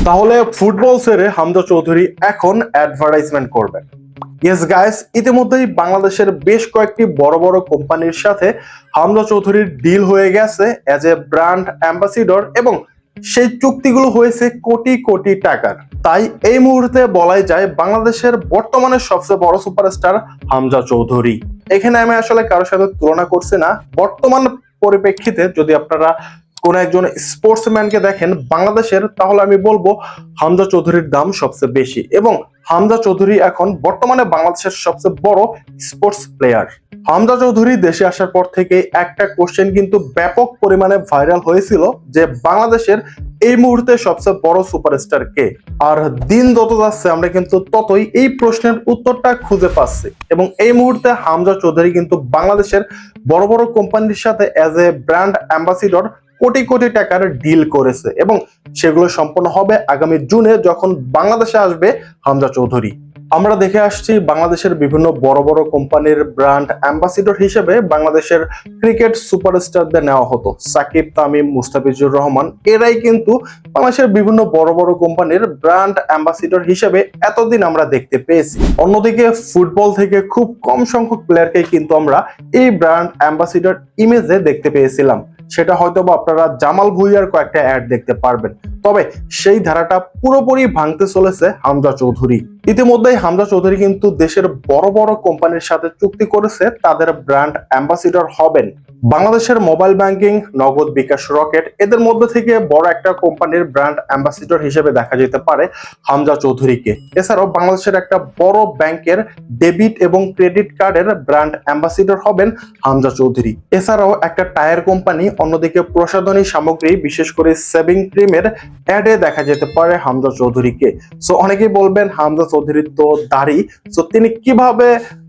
তাহলে ফুটবল ছেড়ে হামজা চৌধুরী এখন অ্যাডভার্টাইজমেন্ট করবেন। ইয়েস গাইস, ইতিমধ্যেই বাংলাদেশের বেশ কয়েকটি বড় বড় কোম্পানির সাথে হামজা চৌধুরীর ডিল হয়ে গেছে অ্যাজ এ ব্র্যান্ড অ্যাম্বাসিডর, এবং সেই চুক্তিগুলো হয়েছে কোটি কোটি টাকার। তাই এই মুহূর্তে বলাই যায় বাংলাদেশের বর্তমানে সবচেয়ে বড় সুপারস্টার হামজা চৌধুরী। এখানে আমি আসলে কারোর সাথে তুলনা করছি না। বর্তমান পরিপ্রেক্ষিতে যদি আপনারা কোন একজন স্পোর্টসম্যানকে দেখেন বাংলাদেশের, তাহলে আমি বলবো হামজা চৌধুরীর দাম সবচেয়ে বেশি, এবং হামজা চৌধুরী এখন বর্তমানে বাংলাদেশের সবচেয়ে বড় স্পোর্টস প্লেয়ার। হামজা চৌধুরী দেশে আসার পর থেকে একটা কোশ্চেন কিন্তু ব্যাপক পরিমাণে ভাইরাল হয়েছিল যে বাংলাদেশের এই মুহূর্তে সবচেয়ে বড় সুপারস্টার কে। আর দিন যত যাচ্ছে আমরা কিন্তু ততই এই প্রশ্নের উত্তরটা খুঁজে পাচ্ছি, এবং এই মুহূর্তে হামজা চৌধুরী কিন্তু বাংলাদেশের বড় বড় কোম্পানির সাথে as a brand ambassador crore crore টাকার ডিল করেছে, এবং সেগুলো সম্পন্ন হবে আগামী জুনে যখন বাংলাদেশে আসবে হামজা চৌধুরী। আমরা দেখে আসছি বাংলাদেশের বিভিন্ন বড় বড় কোম্পানির ব্র্যান্ড অ্যাম্বাসিডর হিসেবে বাংলাদেশের ক্রিকেট সুপারস্টারদের নেওয়া হতো। সাকিব, তামিম, মুস্তাফিজুর রহমান, এরাই কিন্তু বাংলাদেশের বিভিন্ন বড় বড় কোম্পানির ব্র্যান্ড অ্যাম্বাসিডর হিসেবে এতদিন আমরা দেখতে পেয়েছি। অন্যদিকে ফুটবল থেকে খুব কম সংখ্যক প্লেয়ারকে কিন্তু আমরা এই ব্র্যান্ড অ্যাম্বাসিডর ইমেজে দেখতে পেয়েছিলাম। সেটা হয়তো বা আপনারা জামাল ভুঁইয়ার কয়েকটা অ্যাড দেখতে পারবেন, তবে সেই ধারাটা পুরোপুরি ভাঙতে চলেছে হামজা চৌধুরী। ইতিমধ্যেই হামজা চৌধুরী কিন্তু দেশের বড় বড় কোম্পানির সাথে চুক্তি করেছে তাদের ব্র্যান্ড অ্যাম্বাসিডর হবেন। বাংলাদেশের মোবাইল ব্যাংকিং, নগদ, বিকাশ, রকেট, এদের মধ্যে থেকে বড় একটা কোম্পানির ব্র্যান্ড অ্যাম্বাসিডর হিসেবে দেখা যেতে পারে হামজা চৌধুরীকে। এছাড়াও বাংলাদেশের একটা বড় ব্যাংকের ডেবিট এবং ক্রেডিট কার্ডের ব্র্যান্ড অ্যাম্বাসিডর হবেন হামজা চৌধুরী। এছাড়াও একটা টায়ার কোম্পানি, অন্যদিকে প্রসাধনী সামগ্রী, বিশেষ করে সেভিং ক্রিমের অ্যাডে দেখা যেতে পারে হামজা চৌধুরীকে। সো অনেকেই বলবেন হামজা চৌধুরীর তো দাড়ি, সো তিনি কিভাবে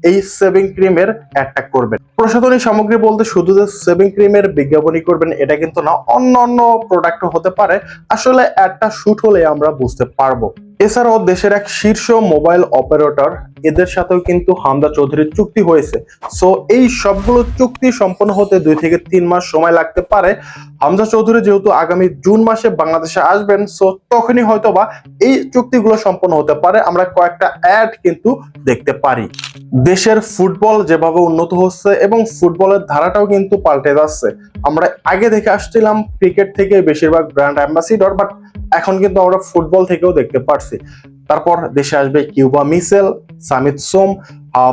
এই সেভিং ক্রিমের অ্যাডটা করবেন? প্রসাধনী সামগ্রী বলতে শুধু যে সেভিং ক্রিমের বিজ্ঞাপনই করবেন এটা কিন্তু না, অন্য অন্য প্রোডাক্টও হতে পারে। আসলে অ্যাডটা শুট হলে আমরা বুঝতে পারবো। এছাড়াও দেশের এক শীর্ষ মোবাইল অপারেটর, এদের সাথেও কিন্তু হামজা চৌধুরীর চুক্তি হয়েছে। সো এই সবগুলো চুক্তি সম্পন্ন হতে 2 থেকে 3 মাস সময় লাগতে পারে। হামজা চৌধুরী যেহেতু আগামী জুন মাসে বাংলাদেশে আসবেন, সো তখনই হয়তোবা এই চুক্তিগুলো সম্পন্ন হতে পারে। আমরা কয়েকটা অ্যাড কিন্তু দেখতে পারি। দেশের ফুটবল যেভাবে উন্নত হচ্ছে এবং ফুটবলের ধারাটাও কিন্তু পাল্টে যাচ্ছে। আমরা আগে দেখে আসছিলাম ক্রিকেট থেকে বেশিরভাগ ব্র্যান্ড অ্যাম্বাসিডর, বাট এখন কিন্তু আমরা ফুটবল থেকেও দেখতে পারছি। তারপর দেশে আসবে কিউবা মিসেল, সামিদ সোম,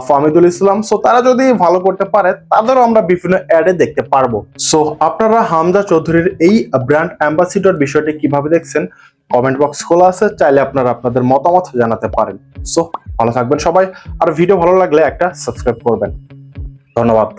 ফামিদুল ইসলাম। সো তারা যদি ভালো করতে পারে তাদেরও আমরা বিভিন্ন অ্যাডে দেখতে পারবো। সো আপনারা হামজা চৌধুরীর এই ব্র্যান্ড অ্যাম্বাসিডর বিষয়টি কিভাবে দেখছেন? কমেন্ট বক্স খোলা আছে, চাইলে আপনারা আপনাদের মতামত জানাতে পারেন। সো ভালো থাকবেন সবাই, আর ভিডিও ভালো লাগলে একটা সাবস্ক্রাইব করবেন। ধন্যবাদ।